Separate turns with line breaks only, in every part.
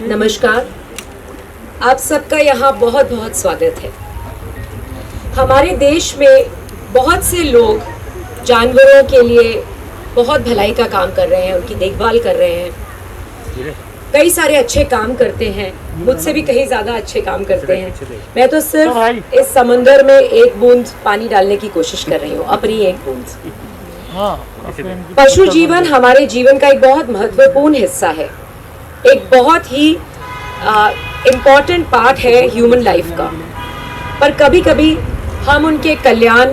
नमस्कार, आप सबका यहाँ बहुत बहुत स्वागत है। हमारे देश में बहुत से लोग जानवरों के लिए बहुत भलाई का काम कर रहे हैं, उनकी देखभाल कर रहे हैं, कई सारे अच्छे काम करते हैं, मुझसे भी कहीं ज़्यादा अच्छे काम करते हैं। मैं तो सिर्फ इस समुंदर में एक बूंद पानी डालने की कोशिश कर रही हूँ, अपनी एक बूंद। पशु जीवन हमारे जीवन का एक बहुत महत्वपूर्ण हिस्सा है, एक बहुत ही इम्पॉर्टेंट पार्ट है ह्यूमन लाइफ का। पर कभी कभी हम उनके कल्याण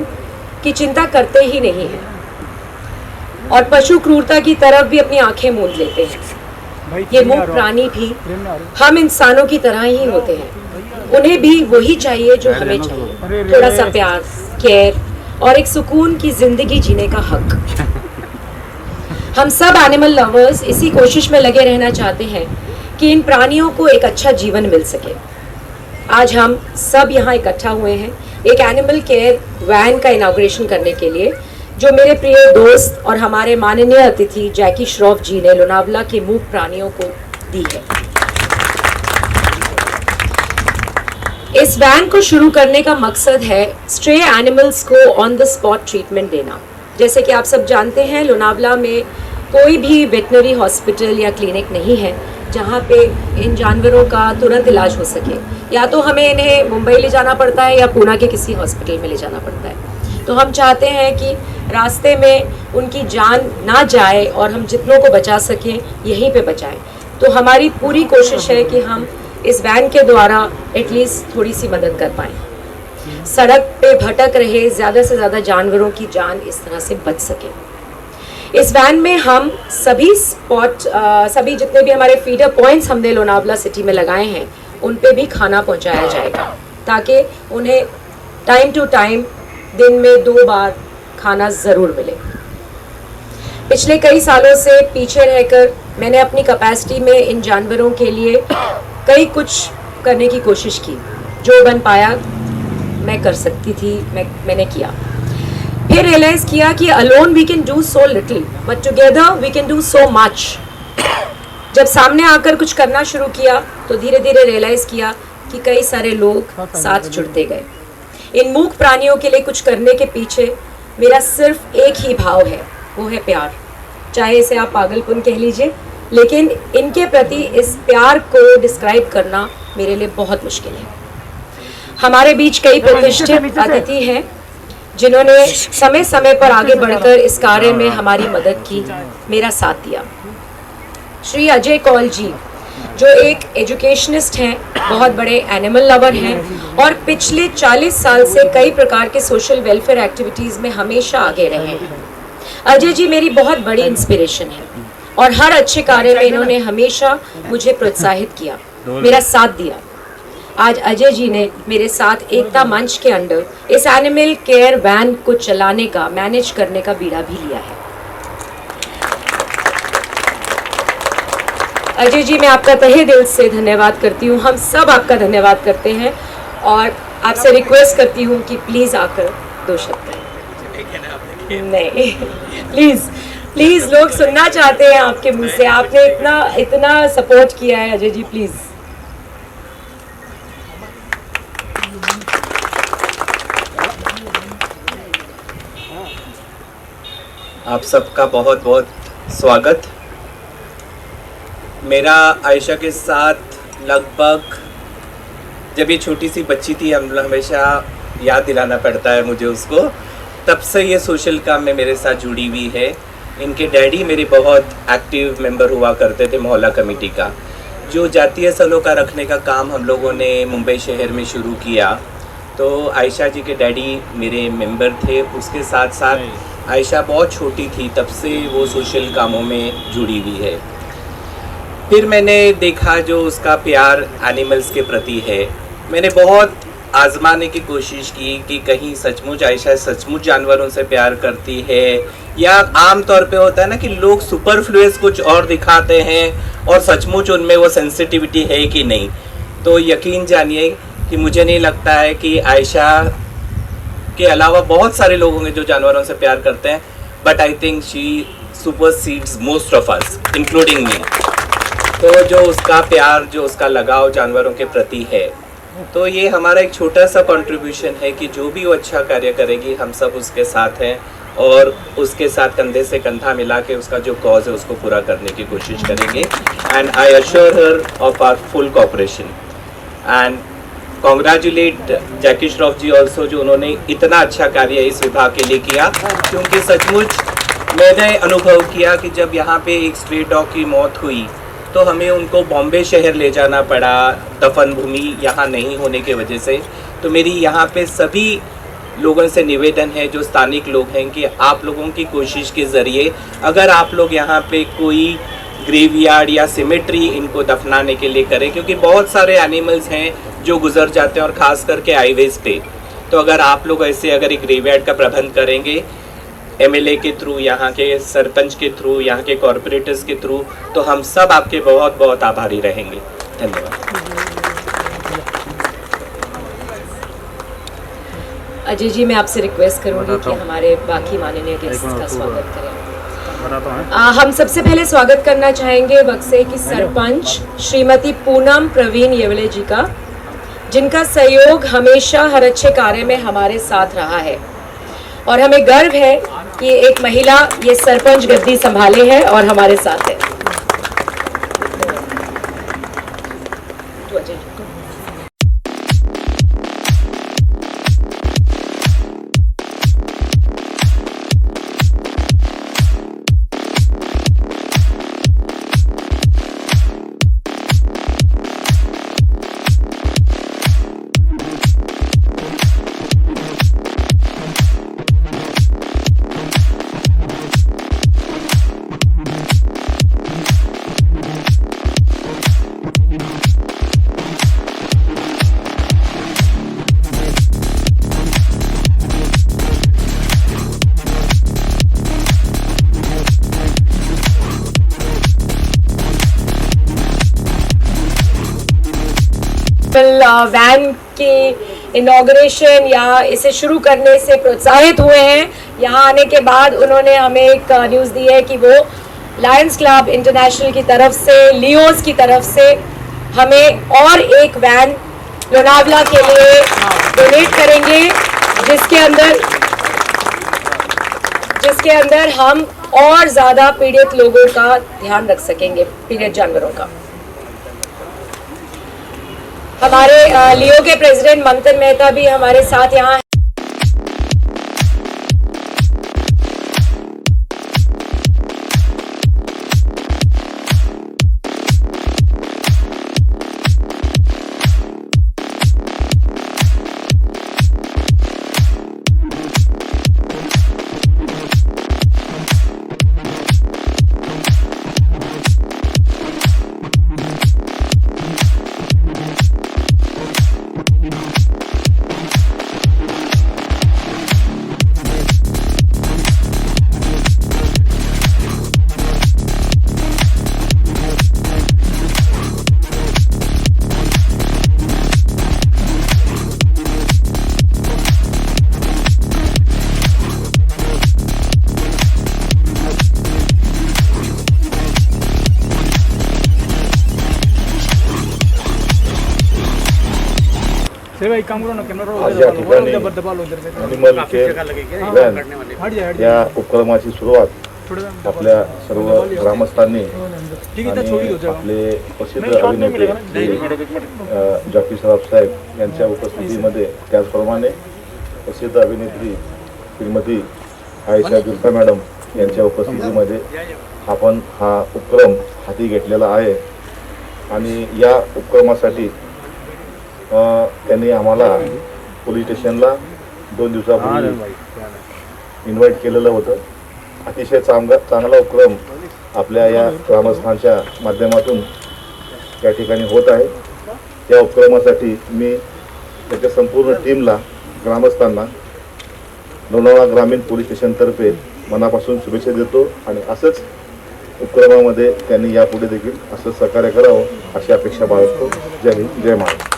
की चिंता करते ही नहीं हैं और पशु क्रूरता की तरफ भी अपनी आंखें मूंद लेते हैं। ये मूक प्राणी भी हम इंसानों की तरह ही होते हैं, उन्हें भी वही चाहिए जो हमें चाहिए, थोड़ा सा प्यार, केयर और एक सुकून की जिंदगी जीने का हक। हम सब एनिमल लवर्स इसी कोशिश में लगे रहना चाहते हैं कि इन प्राणियों को एक अच्छा जीवन मिल सके। आज हम सब यहाँ इकट्ठा हुए हैं एक एनिमल केयर वैन का इनॉग्रेशन करने के लिए, जो मेरे प्रिय दोस्त और हमारे माननीय अतिथि जैकी श्रॉफ जी ने लोनावला के मूक प्राणियों को दी है। इस वैन को शुरू करने का मकसद है स्ट्रे एनिमल्स को ऑन द स्पॉट ट्रीटमेंट देना। जैसे कि आप सब जानते हैं, लोनावला में कोई भी वेटनरी हॉस्पिटल या क्लिनिक नहीं है जहाँ पे इन जानवरों का तुरंत इलाज हो सके। या तो हमें इन्हें मुंबई ले जाना पड़ता है या पूना के किसी हॉस्पिटल में ले जाना पड़ता है। तो हम चाहते हैं कि रास्ते में उनकी जान ना जाए और हम जितनों को बचा सकें यहीं पे बचाएं। तो हमारी पूरी कोशिश है कि हम इस वैन के द्वारा एटलीस्ट थोड़ी सी मदद कर पाएँ। सड़क पे भटक रहे ज़्यादा से ज़्यादा जानवरों की जान इस तरह से बच सके। इस वैन में हम सभी जितने भी हमारे फीडर पॉइंट्स हमने लोनावला सिटी में लगाए हैं उन पे भी खाना पहुंचाया जाएगा, ताकि उन्हें टाइम टू टाइम दिन में 2 बार खाना ज़रूर मिले। पिछले कई सालों से पीछे रहकर मैंने अपनी कैपेसिटी में इन जानवरों के लिए कई कुछ करने की कोशिश की। जो बन पाया मैं कर सकती थी, मैंने किया। फिर रियलाइज किया कि alone we can do so little but together we can do so much. जब सामने आकर कुछ करना शुरू किया तो धीरे धीरे रियलाइज किया कि कई सारे लोग साथ जुड़ते गए। इन मूक प्राणियों के लिए कुछ करने के पीछे मेरा सिर्फ एक ही भाव है, वो है प्यार। चाहे इसे आप पागलपन कह लीजिए, लेकिन इनके प्रति इस प्यार को डिस्क्राइब करना मेरे लिए बहुत मुश्किल है। हमारे बीच कई प्रतिष्ठित अतिथि हैं जिन्होंने समय समय पर आगे बढ़कर इस कार्य में हमारी मदद की, मेरा साथ दिया। श्री अजय कौल जी, जो एक एजुकेशनिस्ट हैं, बहुत बड़े एनिमल लवर हैं और पिछले 40 साल से कई प्रकार के सोशल वेलफेयर एक्टिविटीज़ में हमेशा आगे रहे हैं। अजय जी मेरी बहुत बड़ी इंस्पिरेशन है और हर अच्छे कार्य में इन्होंने हमेशा मुझे प्रोत्साहित किया, मेरा साथ दिया। आज अजय जी ने मेरे साथ एकता मंच के अंडर इस एनिमल केयर वैन को चलाने का, मैनेज करने का बीड़ा भी लिया है। अजय जी, मैं आपका तहे दिल से धन्यवाद करती हूँ। हम सब आपका धन्यवाद करते हैं और आपसे रिक्वेस्ट करती हूँ कि प्लीज़ आकर 2 शब्द कहें। नहीं, प्लीज़ लोग सुनना चाहते हैं आपके मुंह से। आपने इतना सपोर्ट किया है अजय जी, प्लीज़।
आप सबका बहुत बहुत स्वागत। मेरा आयशा के साथ लगभग, जब ये छोटी सी बच्ची थी, हम हमेशा याद दिलाना पड़ता है मुझे उसको, तब से ये सोशल काम में मेरे साथ जुड़ी हुई है। इनके डैडी मेरे बहुत एक्टिव मेंबर हुआ करते थे मोहल्ला कमेटी का। जो जातीय स्थलों का रखने का काम हम लोगों ने मुंबई शहर में शुरू किया, तो आयशा जी के डैडी मेरे मेंबर थे। उसके साथ साथ आयशा बहुत छोटी थी तब से वो सोशल कामों में जुड़ी हुई है। फिर मैंने देखा जो उसका प्यार एनिमल्स के प्रति है। मैंने बहुत आजमाने की कोशिश की कि कहीं सचमुच आयशा सचमुच जानवरों से प्यार करती है, या आम तौर पे होता है ना कि लोग सुपरफ्लुअस कुछ और दिखाते हैं और सचमुच उनमें वो सेंसिटिविटी है कि नहीं। तो यकीन जानिए कि मुझे नहीं लगता है कि आयशा के अलावा बहुत सारे लोग होंगे जो जानवरों से प्यार करते हैं, but I think she supersedes most of us including me. तो जो उसका प्यार, जो उसका लगाव जानवरों के प्रति है, तो ये हमारा एक छोटा सा कंट्रीब्यूशन है कि जो भी वो अच्छा कार्य करेगी हम सब उसके साथ हैं और उसके साथ कंधे से कंधा मिला के उसका जो कॉज है उसको पूरा करने की कोशिश करेंगे। And I assure her of our full cooperation and congratulate Jackie Shroff ji also, जो उन्होंने इतना अच्छा कार्य इस विभाग के लिए किया। क्योंकि सचमुच मैंने अनुभव किया कि जब यहाँ पे एक स्ट्रे डॉग की मौत हुई तो हमें उनको बॉम्बे शहर ले जाना पड़ा, दफन भूमि यहाँ नहीं होने की वजह से। तो मेरी यहाँ पे सभी लोगों से निवेदन है, जो स्थानिक लोग हैं, कि आप लोगों की कोशिश के ज़रिए अगर आप लोग यहाँ पे कोई ग्रेवयार्ड या सिमेट्री इनको दफनाने के लिए करें, क्योंकि बहुत सारे एनिमल्स हैं जो गुजर जाते हैं और ख़ास करके हाईवेज़ पे। तो अगर आप लोग ऐसे अगर एक ग्रेवयार्ड का प्रबंध करेंगे एमएलए के थ्रू, यहाँ के सरपंच के थ्रू, यहाँ के कॉरपोरेटर्स के थ्रू, तो हम सब आपके बहुत बहुत आभारी रहेंगे। धन्यवाद।
अजय जी, मैं आपसे रिक्वेस्ट करूंगी कि हमारे बाकी माननीय गेस्ट का स्वागत करें। हम सबसे पहले स्वागत करना चाहेंगे बक्से की सरपंच श्रीमती पूनम प्रवीण येवले जी का, जिनका सहयोग हमेशा हर अच्छे कार्य में हमारे साथ रहा है और हमें गर्व है कि एक महिला ये सरपंच गद्दी संभाले है और हमारे साथ है। तो अजय जी। वैन की इनॉग्रेशन या इसे शुरू करने से प्रोत्साहित हुए हैं। यहाँ आने के बाद उन्होंने हमें एक न्यूज़ दी है कि वो लायंस क्लब इंटरनेशनल की तरफ से, लियोस की तरफ से हमें और एक वैन लोनावला के लिए डोनेट करेंगे, जिसके अंदर हम और ज़्यादा पीड़ित लोगों का ध्यान रख सकेंगे, पीड़ित जानवरों का। हमारे लियो के प्रेसिडेंट मंथन मेहता भी हमारे साथ यहाँ हैं।
आज या ठिकाणी अॅनिमल केअर व्हॅन या उपक्रमाची सुरुवात आपल्या सर्व ग्रामस्थांनी आणि आपले प्रसिद्ध अभिनेते जॉकी श्रॉफ साहेब यांच्या उपस्थितीमध्ये, त्याचप्रमाणे प्रसिद्ध अभिनेत्री श्रीमती आयशा जुल्फा मॅडम यांच्या उपस्थितीमध्ये आपण हा उपक्रम हाती घेतलेला आहे। आणि या उपक्रमासाठी त्यांनी आम्हाला पोलीस स्टेशनला 2 दिवसापूर्वी इन्व्हाइट केलेलं होतं। अतिशय चांगला उपक्रम आपल्या या ग्रामस्थांच्या माध्यमातून या ठिकाणी होत आहे। या उपक्रमासाठी मी त्याच्या संपूर्ण टीमला, ग्रामस्थांना लोणावळा ग्रामीण पोलीस स्टेशनतर्फे मनापासून शुभेच्छा देतो आणि असंच उपक्रमामध्ये त्यांनी यापुढे देखील असं सहकार्य करावं अशी अपेक्षा बाळगतो। जय हिंद, जय महाराष्ट्र।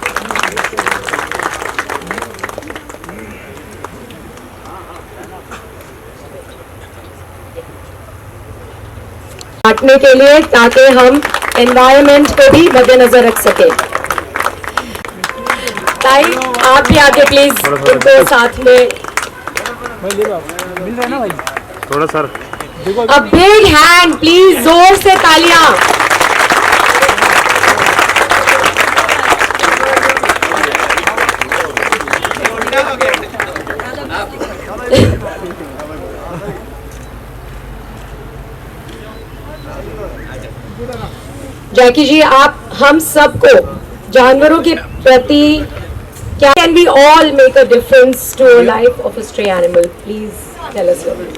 बांटने के लिए, ताकि हम एनवायरनमेंट को भी मद्देनजर रख सके। ताई आप भी आगे प्लीज उनको साथ में
थोड़ा sir
a big hand please, जोर से तालियां। जैकी जी, आप हम सबको जानवरों के प्रति क्या can we all make a difference to life of a stray animal, please tell us your views.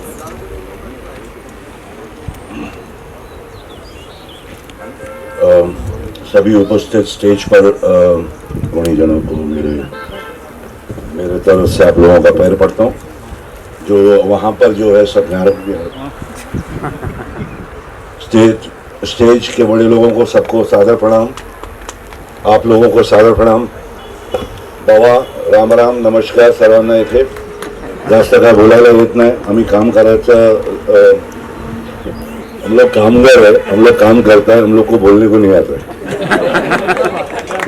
सभी उपस्थित स्टेज पर गुणीजनों को मेरे तरफ से आप लोगों का पैर पड़ता हूँ। जो वहाँ पर जो है सब ध्यान रखिए। स्टेज के बड़े लोगों को सबको सादर प्रणाम, आप लोगों को सादर प्रणाम। बाबा राम राम नमस्कार सर्वांना इथे जास्त काय बोलायला येत नाही। आम्ही काम करायचं, हम लोग कामगार है, हम लोग काम करता है, हम लोग को बोलने को नहीं आता है।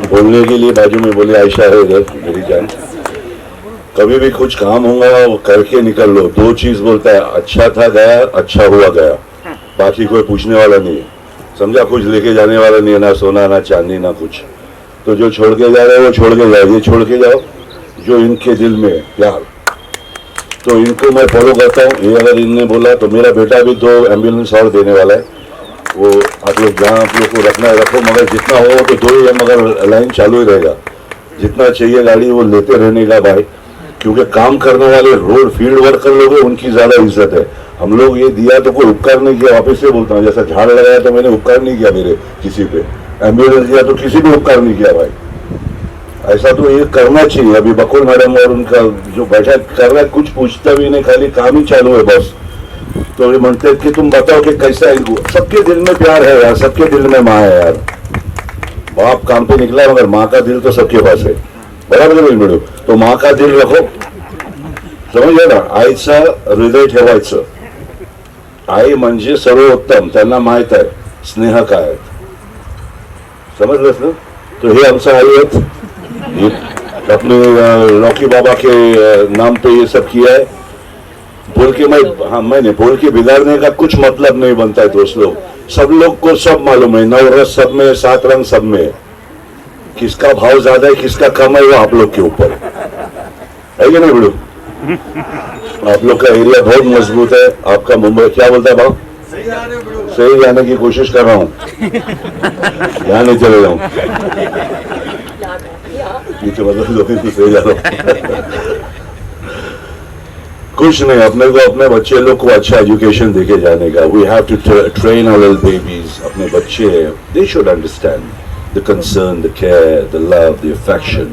बोलने के लिए बाजू में बोले आयशा है इधर मेरी जान। कभी भी कुछ काम होगा वो करके निकल लो। दो चीज बोलता है, अच्छा था गया, अच्छा हुआ गया, बाकी कोई पूछने वाला नहीं है, समझा। कुछ लेके जाने वाला नहीं है, ना सोना ना चांदी ना कुछ। तो जो छोड़ के जा रहे हो वो छोड़ के जाओ, ये छोड़ के जाओ जो इनके दिल में प्यार। तो इनको मैं फॉलो करता हूँ। ये अगर इनने बोला तो मेरा बेटा भी 2 एम्बुलेंस और देने वाला है। वो आप लोग जहाँ आप लोग को रखना है रखो, मगर जितना हो तो 2 ही है, मगर लाइन चालू ही रहेगा। जितना चाहिए गाड़ी वो लेते रहने का भाई, क्योंकि काम करने वाले रोड फील्ड वर्कर लोग हैं, उनकी ज्यादा इज्जत है। हम लोग ये दिया तो कोई उपकार नहीं किया, वापस से बोलता हूँ। जैसा झाड़ लगाया तो मैंने उपकार नहीं किया मेरे किसी पे, एम्बुलेंस दिया तो किसी भी उपकार नहीं किया भाई। ऐसा तो ये करना चाहिए। अभी बकुल मैडम और उनका जो बैठक कर रहा है कुछ पूछता भी नहीं, खाली काम ही चालू है बस। तो ये म्हणते कि तुम बताओ कि कैसा है इनको। सबके दिल में प्यार है यार, सबके दिल में माँ है यार। बाप काम पे निकला मगर माँ का दिल तो सबके पास है, बराबर नहीं मिळू। तो माँ का दिल रखो, समजलं ना। आईचं हृदय ठेवायचं। आई म्हणजे सर्वोत्तम, त्यांना माहित आहे स्नेह काय आहे, समजलंस ना। तो हे आमचं आई आहेत, अपने लौकी बाबा के नाम पे ये सब किया है। बोल के मैंने बोल के बिगाड़ने का कुछ मतलब नहीं बनता है दोस्त लोग। सब लोग को सब मालूम है, नवरस सब में, 7 रंग सब में। किसका भाव ज्यादा है किसका कम है वो आप लोग के ऊपर है कि नहीं बड़ू। आप लोग का एरिया बहुत मजबूत है। आपका मुंबई क्या बोलता है भाव, सही जाने की कोशिश कर रहा हूँ, यहाँ नहीं चले जाऊँ पीछे, मतलब लोग तो सही जा रहा हूँ। कुछ नहीं, अपने को अपने बच्चे लोग को अच्छा एजुकेशन देके जाने का। We have to train our little babies. अपने बच्चे they should understand the concern, the care, the love, the affection,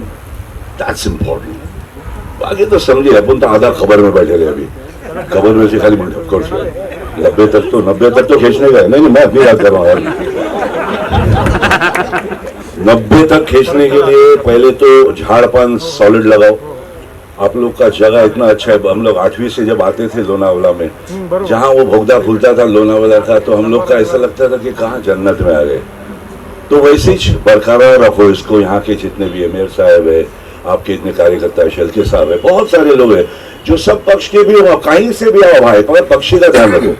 that's important. बाकी तो समझिए अपन तो आधा खबर में बैठे रहे। अभी खबर में से खाली 90 तक तो खींचने का है। नहीं मैं अपनी बात कर रहा हूँ यार। 90 तक खींचने के लिए पहले तो झाड़ पान सॉलिड लगाओ। आप लोग का जगह इतना अच्छा है। हम लोग 8वीं से जब आते थे लोनावाला में, जहाँ वो भोगदा खुलता था लोनावाला का, तो हम लोग का ऐसा लगता था कि कहाँ जन्नत में आ गए। तो वैसे ही बरकरार रखो इसको। यहाँ के जितने भी है, मेयर साहब है, आपके इतने कार्यकर्ता है, शेल्के साहब है, बहुत सारे लोग हैं जो सब पक्ष के भी हो, कहीं से भी आओ भाई, मगर पक्षी का ध्यान रखो।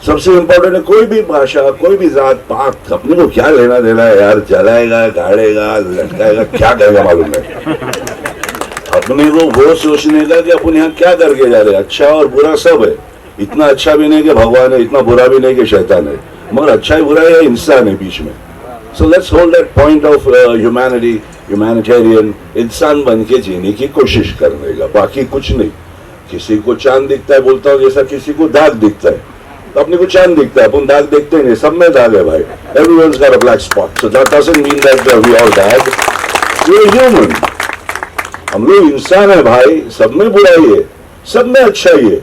सबसे इंपॉर्टेंट है कोई भी भाषा, कोई भी जात पात, अपने को क्या लेना देना है यार। जलाएगा, गाड़ेगा, लटकाएगा, क्या करेगा मालूम है। अपने को वो सोचने का कि अपन यहाँ क्या करके जा रहे हैं। अच्छा और बुरा सब है। इतना अच्छा भी नहीं कि भगवान है, इतना बुरा भी नहीं कि शैतान है, मगर अच्छा ही बुरा है, इंसान है बीच में। So let's hold that point of humanity, humanitarian, इंसान बन के जीने की कोशिश करने का, बाकी कुछ नहीं। किसी को चांद दिखता है, बोलता हूँ जैसा किसी को दाग दिखता है, तो अपने को चांद दिखता है, अपन दाग देखते नहीं, सब में दाग है भाई। Everyone's got a black spot, so that doesn't mean that we all bad. We're human. हम लोग इंसान है भाई, सब में बुराई है, सब में अच्छाई है।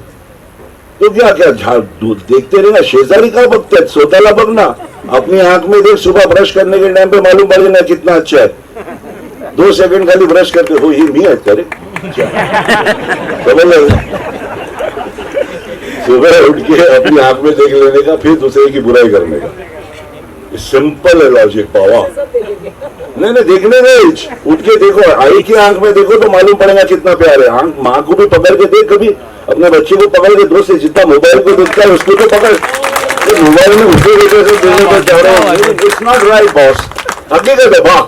तो क्या क्या झाड़ देखते रहना, शेजारी का बघते हैं, स्वतःला बघ ना। अपनी आंख में देख, सुबह ब्रश करने के टाइम पे मालूम पड़े ना कितना अच्छा है। 2 सेकंड खाली ब्रश करते हो, ये मी है करे। सुबह उठ के अपनी आंख में देख लेने का, फिर दूसरे की बुराई करने का। सिंपल है लॉजिक बाबा। नहीं देखने दे, उठ के देखो, आई की आंख में देखो तो मालूम पड़ेगा कितना प्यार है। आंख माँ को भी पकड़ के देख, कभी अपने बच्चे को पकड़ के दोस्त से जितना मोबाइल को देखता है उसको तो पकड़, तो मोबाइल में उसे देखे से देखने पर जा रहा हूँ। इट्स नॉट राइट बॉस, हकीकत है वाह।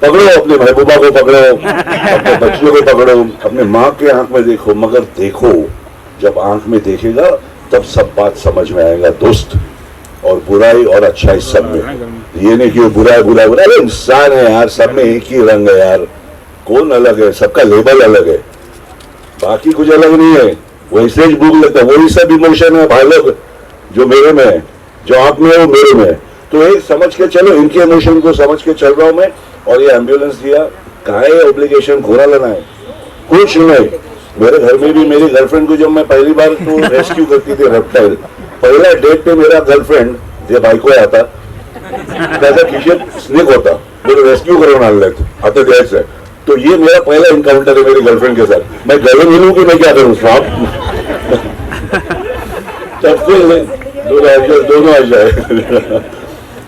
पकड़ो अपने महबूबा को, पकड़ो अपने बच्चों को, पकड़ो अपने माँ के आंख में देखो, मगर देखो जब आंख में देखेगा तब सब बात समझ में आएगा दोस्त, और बुराई और अच्छाई सब में। ये नहीं कि बुराई बुराई बुराई, अरे इंसान है यार, सब में एक ही रंग है यार, कौन अलग है, सबका लेबल अलग है, बाकी कुछ अलग नहीं है। वैसे ही भूख लगता है, वही सब इमोशन है भाई लोग जो मेरे में है, जो आप में है वो मेरे में है। तो एक समझ के चलो, इनके इमोशन को समझ के चल रहा हूं मैं। और ये एम्बुलेंस दिया, कहाँ है ऑब्लिगेशन, घोड़ा लेना है, कुछ नहीं। मेरे घर में भी मेरी गर्लफ्रेंड को जब मैं पहली बार तो रेस्क्यू करती थी रेप्टाइल, पहला डेट पे मेरा गर्लफ्रेंड ये भाई को आता किशन स्नेक होता, मेरे रेस्क्यू करवाना लगता आता गैस है। तो ये मेरा पहला इनकाउंटर है मेरी गर्लफ्रेंड के साथ। मैं गले मिलूं कि मैं क्या करूं साहब, तब दोनों आ जाए।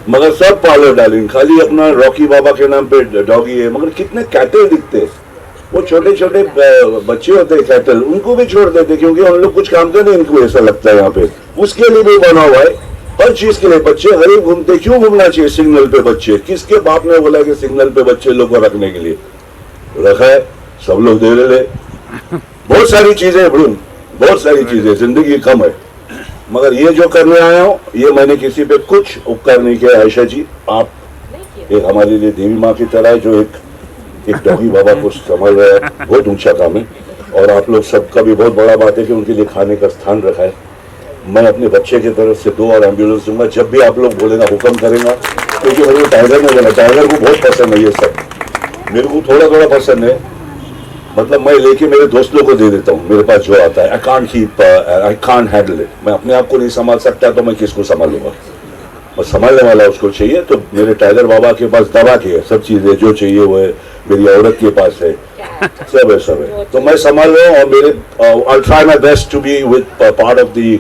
मगर सब पार्लर डालिंग, खाली अपना रॉकी बाबा के नाम पे डॉगी है, मगर कितने कैटल दिखते हैं। वो छोटे छोटे बच्चे होते हैं कैटल, उनको भी छोड़ देते क्योंकि उन लोग कुछ काम करते, इनको ऐसा लगता है यहाँ पे, उसके लिए भी बना हुआ है हर चीज के लिए। बच्चे गरीब घूमते, क्यों घूमना चाहिए सिग्नल पे बच्चे? किसके बाप ने बोला कि सिग्नल पे बच्चे लोग को रखने के लिए रखा है? सब लोग दे ले। बहुत सारी चीजें बहुत सारी चीजें, जिंदगी कम है। मगर ये जो करने आया हूँ, ये मैंने किसी पे कुछ उपकार नहीं किया। आयशा जी, आप एक हमारे लिए देवी माँ की तरह है, जो एक डॉगी बाबा को संभाल रहा है, बहुत ऊंचा काम है। और आप लोग सबका भी बहुत बड़ा बात है कि उनके लिए खाने का स्थान रखा है। मैं अपने बच्चे की तरफ से 2 और एम्बुलेंस दूंगा जब भी आप लोग बोलेगा, हुक्म करेंगा, क्योंकि मेरे को टाइगर में जाना, टाइगर को बहुत पसंद है ये सब, मेरे को थोड़ा थोड़ा पसंद है। मतलब मैं लेके मेरे दोस्त लोग को दे देता हूँ, मेरे पास जो आता है। आई कांट हैंडल इट, मैं अपने आप को नहीं संभाल सकता तो मैं किसको संभालूंगा? और संभालने वाला उसको चाहिए। तो मेरे टाइगर बाबा के पास दवा की है, सब चीजें जो चाहिए वो है, मेरी औरत के पास है, सब है। तो मैं संभाल रहा हूँ। और मेरे I try my best to be with part of the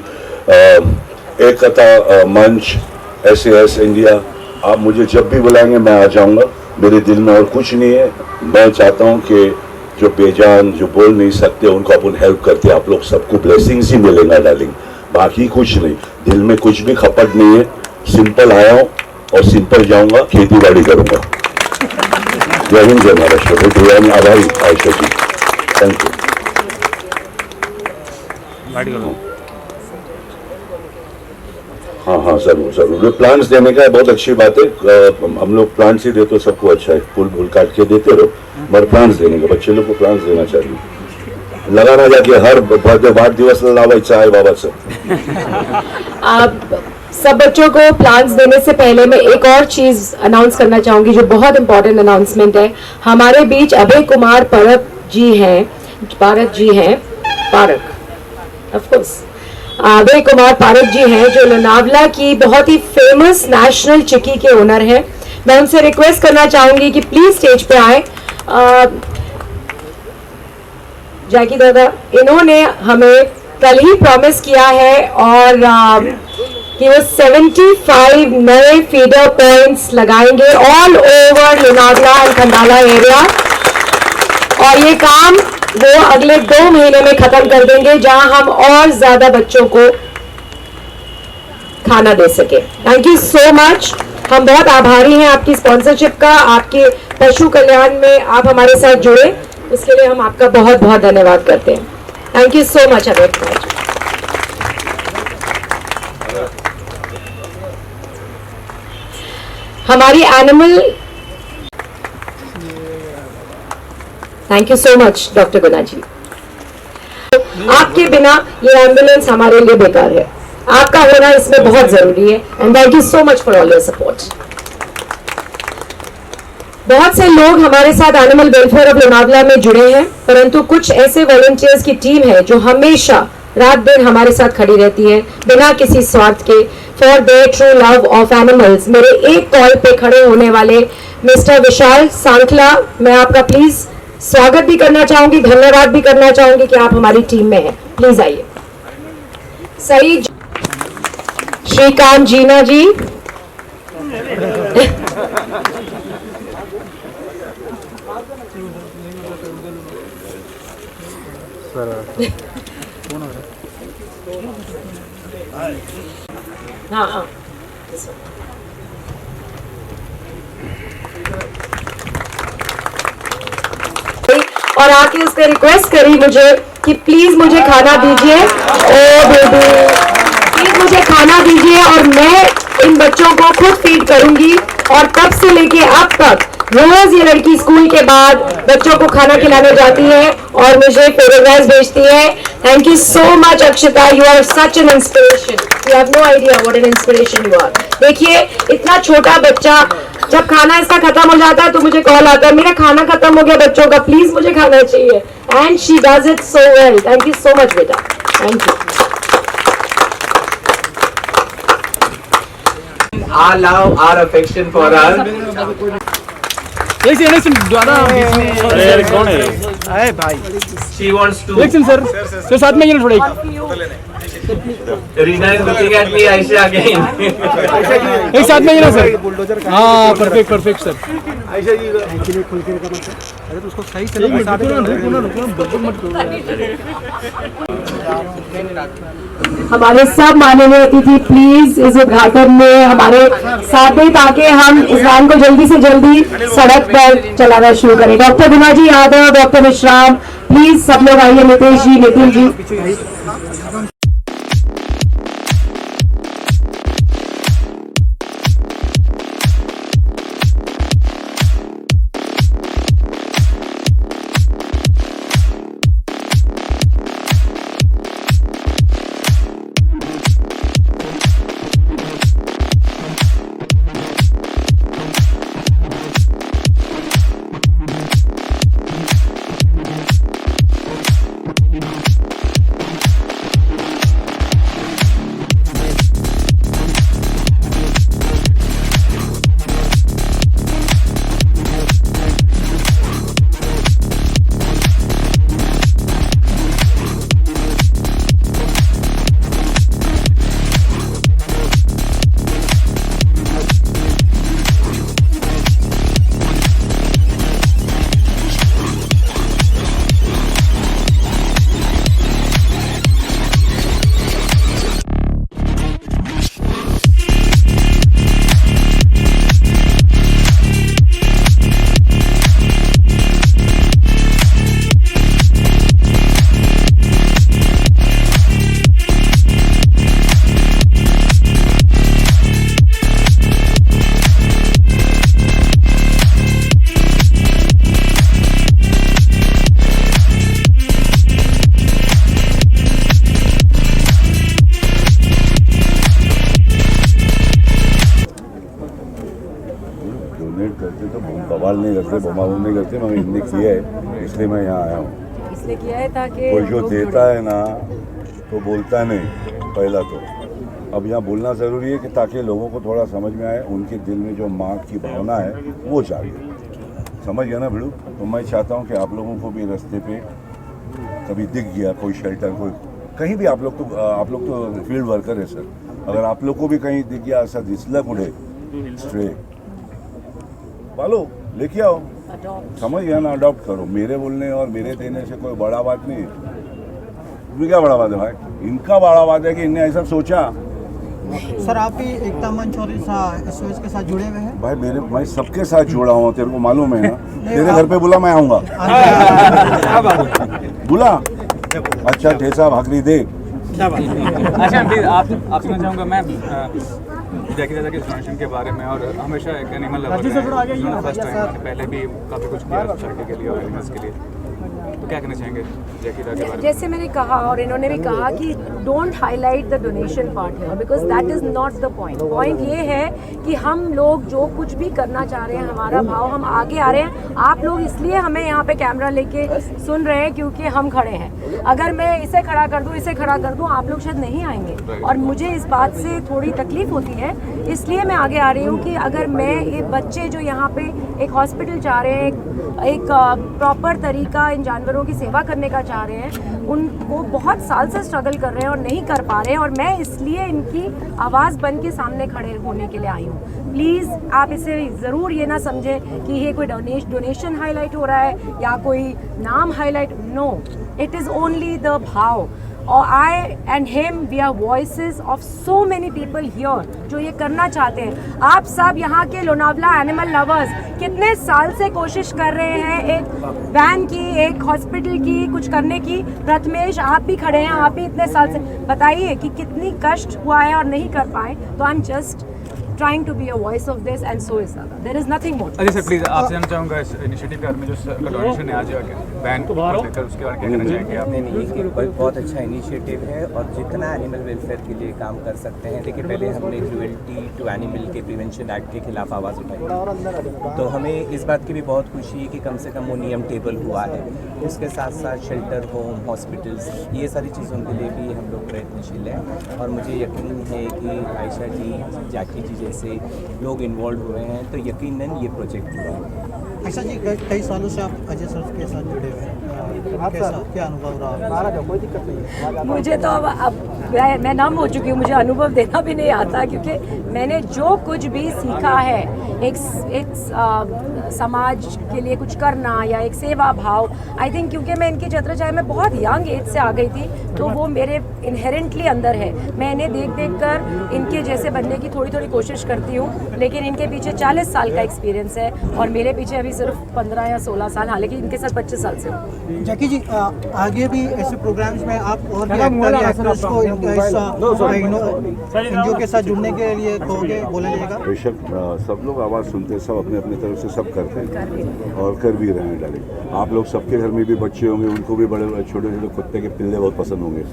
Ekta Manch SAS India. आप मुझे जब भी बुलाएंगे मैं आ जाऊंगा, मेरे दिल में और कुछ नहीं है। मैं चाहता हूं कि जो बेजान, जो बोल नहीं सकते, उनको अपन हेल्प करते, आप लोग सबको ब्लेसिंग्स ही मिलेगा डार्लिंग, बाकी कुछ नहीं। दिल में कुछ भी खपट नहीं है, सिंपल आया हूं और सिंपल जाऊंगा, खेती बाड़ी करूंगा। जय हिंद, जय महाराष्ट्र। बहुत आभारी आयशा जी, थैंक यू। हाँ जरूर जरूर, प्लान्स देने का बहुत अच्छी बात है। हम लोग प्लान्स ही देते सबको अच्छा है, फूल फूल काट के देते रहो, पर प्लान्स देने का, बच्चे लोग को प्लान्स देना चाहिए। लगाना जाके हर 8 दिवस लावायचा आहे बाबाचं।
आप सब बच्चों को प्लान्स देने से पहले मैं एक और चीज अनाउंस करना चाहूंगी जो बहुत इंपॉर्टेंट अनाउंसमेंट है। हमारे बीच अभय कुमार पारक जी हैं, ऑफकोर्स अभय कुमार पारक जी हैं, जो लोनावला की बहुत ही फेमस नेशनल चिक्की के ओनर हैं। मैं उनसे रिक्वेस्ट करना चाहूंगी कि प्लीज स्टेज पे आए। जैकी दादा, इन्होंने हमें कल ही प्रॉमिस किया है और कि वो 75 नए फीडर पॉइंट्स लगाएंगे all over Lonavala and Khandala area, और ये काम वो अगले 2 महीने में खत्म कर देंगे, जहां हम और ज्यादा बच्चों को खाना दे सके। Thank you so much. हम बहुत आभारी हैं आपकी स्पॉन्सरशिप का, आपके पशु कल्याण में आप हमारे साथ जुड़े, उसके लिए हम आपका बहुत बहुत धन्यवाद करते हैं। Thank you so much Abhay Kumar ji. हमारी animal, thank you so much doctor Guna ji. आपके बिना ये एम्बुलेंस हमारे लिए बेकार है, आपका होना इसमें बहुत जरूरी है, and thank you so much for all your support. बहुत से लोग हमारे साथ एनिमल वेलफेयर ऑफ लोनावला में जुड़े हैं, परंतु कुछ ऐसे वॉलंटियर्स की टीम है जो हमेशा रात दिन हमारे साथ खड़ी रहती है बिना किसी स्वार्थ के, for their true love of animals. मेरे एक कॉल पे खड़े होने वाले मिस्टर विशाल सांखला, मैं आपका प्लीज स्वागत भी करना चाहूंगी, धन्यवाद भी करना चाहूंगी कि आप हमारी टीम में हैं। प्लीज आइए। सही श्रीकांत जीना जी, हाँ और आके उसने रिक्वेस्ट करी मुझे कि प्लीज मुझे खाना दीजिए, ओ बेबी प्लीज मुझे खाना दीजिए और मैं इन बच्चों को खुद फीड करूंगी। और तब से लेके अब तक रोज ये लड़की स्कूल के बाद बच्चों को खाना खिलाने जाती है और मुझे फोटोग्राफ्स भेजती है। Thank you so much Akshata, you are such an inspiration, you have no idea what an inspiration you are. देखिए इतना छोटा बच्चा, जब खाना इसका खत्म हो जाता है तो मुझे कॉल आता है, मेरा खाना खत्म हो गया बच्चों का, प्लीज मुझे खाना चाहिए, and she does it so well. Thank you so much बेटा, thank you.
Our love, our affection for her.
कौन है? अरे भाई
She wants to.
सर साथ में थोड़ा
Rina is looking at me, Aisha again.
एक साथ में ना सर। हाँ परफेक्ट सर। अरे तो उसको सही से
हमारे सब माननीय अतिथि प्लीज इस उद्घाटन में हमारे साथ दें ताकि हम इस वैन को जल्दी से जल्दी सड़क पर चलाना शुरू करें। डॉक्टर विनोजी यादव, डॉक्टर विश्राम, प्लीज सब लोग आइए। नितेश जी, नितिन जी।
करते तो बवाल नहीं करते, बमाल नहीं करते, मगर इनने किया है इसलिए मैं यहाँ आया हूँ।
इसलिए किया है ताकि
कोई जो देता है ना तो बोलता नहीं, पहला तो अब यहाँ बोलना ज़रूरी है कि ताकि लोगों को थोड़ा समझ में आए, उनके दिल में जो माँ की भावना है वो जागे, समझ गया ना भिड़ू। तो मैं चाहता हूँ कि आप लोगों को भी रास्ते पे कभी दिख गया कोई शेल्टर, कोई कहीं भी, आप लोग तो फील्ड वर्कर है सर, अगर आप लोग को भी कहीं दिख गया ऐसा दिसला कुठे स्ट्रे पालो लेके आओ, समझ गया ना, अडॉप्ट करो। मेरे बोलने और मेरे देने से कोई बड़ा बात नहीं है। तुम्हें क्या बड़ा बात है भाई? इनका बड़ा बात है कि इनने ऐसा सोचा।
सर आप भी एकता मंच और SOS के साथ जुड़े हुए हैं?
भाई मैं सबके साथ जुड़ा हूँ, तेरे को मालूम है ना। तेरे घर पे बुला, मैं आऊँगा। बुला, अच्छा ठेसा भाकरी दे।
अच्छा आप सुनना चाहूँगा मैं जैकी दादा के डोनेशन के बारे में, और हमेशा एक एनिमल लवर है, फर्स्ट टाइम पहले भी काफ़ी कुछ किया सोसाइटी के लिए और एनिमल्स के लिए, तो क्या कहना चाहेंगे जैकी दादा के बारे में?
जैसे मैंने कहा और इन्होंने भी कहा कि don't highlight the donation part है, because that is not the point. Point ये है कि हम लोग जो कुछ भी करना चाह रहे हैं, हमारा भाव, हम आगे आ रहे हैं। आप लोग इसलिए हमें यहाँ पे कैमरा लेके सुन रहे हैं क्योंकि हम खड़े हैं। अगर मैं इसे खड़ा कर दूँ, इसे खड़ा कर दूँ, आप लोग शायद नहीं आएंगे, और मुझे इस बात से थोड़ी तकलीफ होती है। इसलिए मैं आगे आ रही हूँ कि अगर मैं ये बच्चे जो यहाँ पे एक हॉस्पिटल चाह रहे हैं, एक प्रॉपर तरीका इन जानवरों जानवरों की सेवा करने का चाह रहे हैं, उनको बहुत साल से स्ट्रगल कर रहे हैं और नहीं कर पा रहे हैं, और मैं इसलिए इनकी आवाज़ बन के सामने खड़े होने के लिए आई हूँ। प्लीज़ आप इसे ज़रूर ये ना समझें कि ये कोई डोनेशन हाईलाइट हो रहा है या कोई नाम highlight, no, it is only the भाव। और I and him, we are voices of so many people here जो ये करना चाहते हैं। आप सब यहाँ के लोनावला एनिमल लवर्स कितने साल से कोशिश कर रहे हैं एक वैन की, एक हॉस्पिटल की, कुछ करने की। प्रथमेश, आप भी खड़े हैं, आप भी इतने साल से, बताइए कि कितनी कष्ट हुआ है और नहीं कर पाए। तो I am just trying to be a voice of this, and so is Sada. There is nothing more.
Ajay sir please आपसे जानना चाहूँगा इस इनिशिएटिव के बारे में जो डोनेशन है आज बैन को लेकर, उसके बारे में क्या कहना चाहेंगे आप?
नहीं, ये बहुत अच्छा इनिशिएटिव है और जितना एनिमल वेलफेयर के लिए काम कर सकते हैं। देखिए, पहले हमने क्रूएल्टी टू एनिमल के प्रिवेंशन एक्ट के खिलाफ आवाज़ उठाई, तो हमें इस बात की भी बहुत खुशी है कि कम से कम वो नियम टेबल हुआ है। उसके साथ साथ शेल्टर होम, हॉस्पिटल्स, ये सारी चीज़ों के लिए भी हम लोग प्रयत्नशील हैं और मुझे यकीन है कि आयशा जी, जैकी जी जैसे लोग इन्वॉल्व हुए हैं तो यकीनन ये प्रोजेक्ट हुआ।
ऐसा जी कई सालों से आप अजय सर के साथ जुड़े हुए हैं, कैसा क्या अनुभव रहा? कोई दिक्कत नहीं है।
मुझे तो अब मैं नम हो चुकी हूँ, मुझे अनुभव देना भी नहीं आता, क्योंकि मैंने जो कुछ भी सीखा है एक समाज के लिए कुछ करना या एक सेवा भाव, आई थिंक क्योंकि मैं इनकी छत्रछाया में बहुत यंग एज से आ गई थी, तो वो मेरे इनहेरेंटली अंदर है। मैं इन्हें देख देख कर इनके जैसे बनने की थोड़ी थोड़ी कोशिश करती हूँ, लेकिन इनके पीछे 40 साल का एक्सपीरियंस है और मेरे पीछे अभी सिर्फ 15 या 16 साल, हालांकि इनके साथ 25 साल से हूँ।
जैकी जी, आगे भी ऐसे प्रोग्राम्स में आप और भी एक्टर्स को एनजीओ के साथ जुड़ने के लिए कहोगे, बोलेगा?
बेशक सब लोग आवाज़ सुनते हैं, सब अपने अपनी तरफ से सब करते हैं और कर भी रहे हैं डायरेक्ट। आप लोग सबके घर में भी बच्चे होंगे, उनको भी बड़े छोटे छोटे कुत्ते के पिल्ले बहुत पसंद होंगे,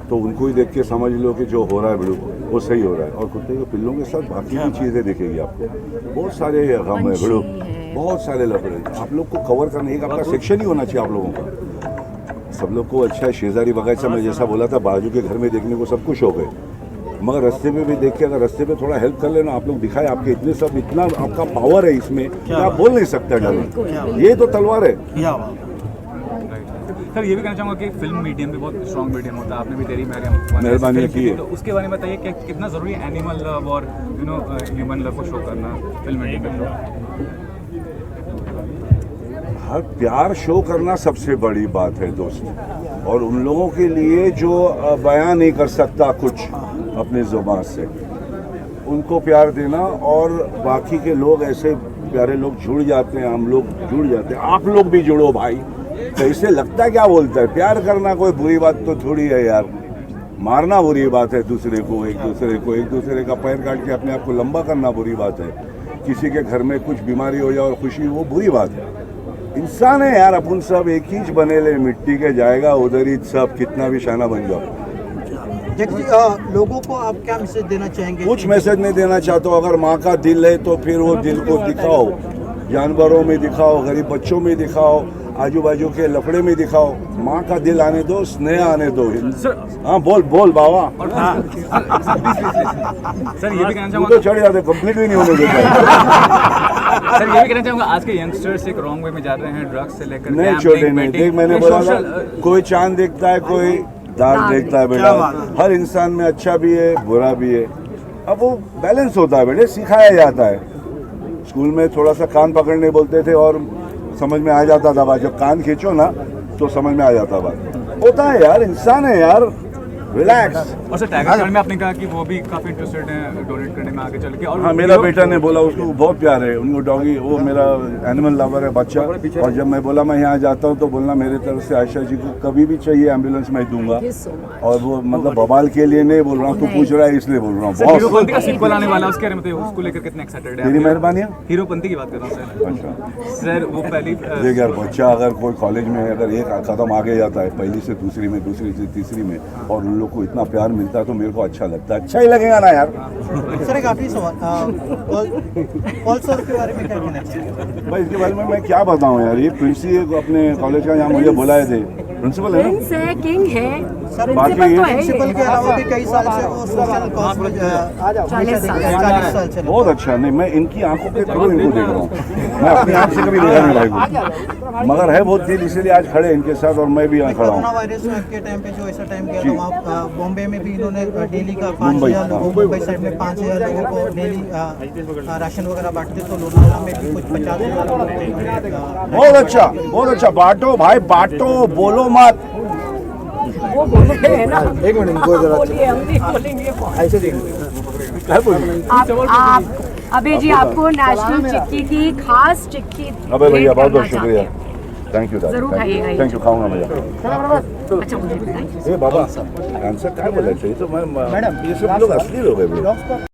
तो उनको ही देख के समझ लो कि जो हो रहा है बिल्कुल वो सही हो रहा है। और कुत्ते के पिल्लों के साथ बाकी भी चीज़ें दिखेगी आपको, बहुत सारे गम है बिल्कुल, बहुत सारे लफड़े। आप लोग को कवर करने एक आपका सेक्शन ही होना चाहिए आप लोगों का। सब लोग को अच्छा शेजारी बगैचा में जैसा बोला था, बाजू के घर में देखने को सब कुछ हो गए, मगर रास्ते में भी देख के अगर रास्ते पे थोड़ा हेल्प कर लेना, आप लोग दिखाए आपके इतने सब, इतना आपका पावर है इसमें कि आप बोल नहीं सकते डर, ये तो तलवार है।
सर ये भी कहना चाहूँगा कि फिल्म मीडियम भी बहुत स्ट्रॉन्ग मीडियम होता है, आपने भी तेरी
मेहरबानी की है,
तो उसके बारे में बताइए कि कितना ज़रूरी है एनिमल लव और ह्यूमन लव को शो करना फिल्म मीडियम में?
हर प्यार शो करना सबसे बड़ी बात है दोस्त, और उन लोगों के लिए जो बयान नहीं कर सकता कुछ अपनी ज़ुबान से, उनको प्यार देना। और बाकी के लोग ऐसे प्यारे लोग जुड़ जाते हैं, हम लोग जुड़ जाते हैं, आप लोग भी जुड़ो भाई। तो इससे लगता क्या बोलता है, प्यार करना कोई बुरी बात तो थोड़ी है यार, मारना बुरी बात है दूसरे को, एक दूसरे का पैर काट के अपने आप को लंबा करना बुरी बात है, किसी के घर में कुछ बीमारी हो जाए और खुशी, वो बुरी बात है। इंसान है यार, अपन सब एक ही बने ले, मिट्टी के जाएगा उधर ही सब, कितना भी शाना बन जाओ।
लोगों को आप क्या मैसेज देना चाहेंगे?
कुछ मैसेज नहीं देना चाहता हूँ। अगर माँ का दिल है तो फिर वो दिल को दिखाओ, जानवरों में दिखाओ, गरीब बच्चों में दिखाओ, आजू बाजू के लफड़े में दिखाओ। माँ का दिल आने दो, स्नेह आने दो। हाँ बोल बाबा।
सर ये भी कहना चाहूँगा,
तो चढ़ जाते, कंप्लीट भी नहीं होने देता।
सर ये भी कहना चाहूँगा, आज के यंगस्टर्स एक रॉन्ग वे में जा रहे हैं, ड्रग्स से लेकर
नहीं छोटे नहीं, देख मैंने बोला था, कोई चांद देखता है, कोई दाग देखता है बेटा। हर इंसान में अच्छा भी है, बुरा भी है। अब वो बैलेंस होता है बेटे, सिखाया जाता है। स्कूल में थोड़ा सा कान पकड़ने बोलते थे और समझ में आ जाता था बात, जब कान खींचो ना तो समझ में आ जाता बात। होता है यार, इंसान है यार, रिलैक्स।
और सर टाइगर में आपने कहा कि वो भी काफी इंटरेस्टेड हैं डोनेट करने में आगे चल के। और
हाँ, मेरा बेटा ने बोला, उसको बहुत प्यार है उनको डॉगी, वो मेरा एनिमल लवर है बच्चा। और जब मैं बोला मैं यहाँ जाता हूँ तो बोलना मेरे तरफ से आयशा जी को कभी भी चाहिए एम्बुलेंस मैं दूंगा। और वो मतलब बवाल के लिए नहीं बोल रहा हूँ, तू पूछ रहा है इसलिए बोल रहा हूँ।
हीरोपंती का सीक्वल आने वाला है, उसके बारे में उसको लेकर कितने एक्साइटेड हैं?
तेरी मेहरबानी।
हीरोपंती की बात कर रहा हूँ सर।
अच्छा
सर वो पहली
देख यार, बच्चा अगर कोई कॉलेज में अगर एक कदम आगे जाता है, पहली से दूसरी में, दूसरी से तीसरी में, और उन लोग को इतना प्यार मिलता है तो मेरे को अच्छा लगता है, अच्छा ही लगेगा ना यार।
सर एक आखिरी सवाल, पॉल सर के बारे में क्या कहना चाहिए?
भाई इसके बारे में मैं क्या बताऊं यार, ये प्रिंसी अपने कॉलेज का यहाँ मुझे बुलाए थे, प्रिंसिपल है ना,
प्रिंस है, किंग है,
सर
बाकी
प्रिंसिपल तो है ही।
प्रिंसिपल के अलावा भी कई साल से वो सोशल कॉज में 40 साल से
बहुत अच्छा। नहीं, मैं इनकी आंखों के थ्रू इनको देख रहा हूँ, मैं अपनी आंख से कभी देखा नहीं भाई को, मगर है बहुत तेज, इसलिए आज खड़े इनके साथ और मैं भी यहाँ खड़ा
कोरोना
हूँ।
वायरस के टाइम पे जो ऐसा टाइम गया
जी।
तो वहाँ बॉम्बे में भी इन्होंने डेली का
मुंबई,
5000 लोगों को, मुंबई साइड में 5000 लोगों को डेली राशन वगैरह बांटते, तो लोनावला में भी कुछ 50,000 लोगों को
बहुत अच्छा, बहुत अच्छा। बांटो भाई बांटो, बोलो मत।
वो बोल रहे हैं ना, एक मिनट बोलिए, हम नहीं बोलेंगे। आप अबे जी आपको नेशनल चिक्की की खास चिक्की
अबे भैया बहुत बहुत
भेंट करना
शुक्रिया,
चाहते
थैंक यू
जरूर खाइएगा ये।
थैंक यू, खाऊंगा भैया।
हैं। अच्छा मुझे बताइए।
ए बाबा आंसर काय बोलायचं, ये तो मैं ये सब लोग असली लोग हैं भैया।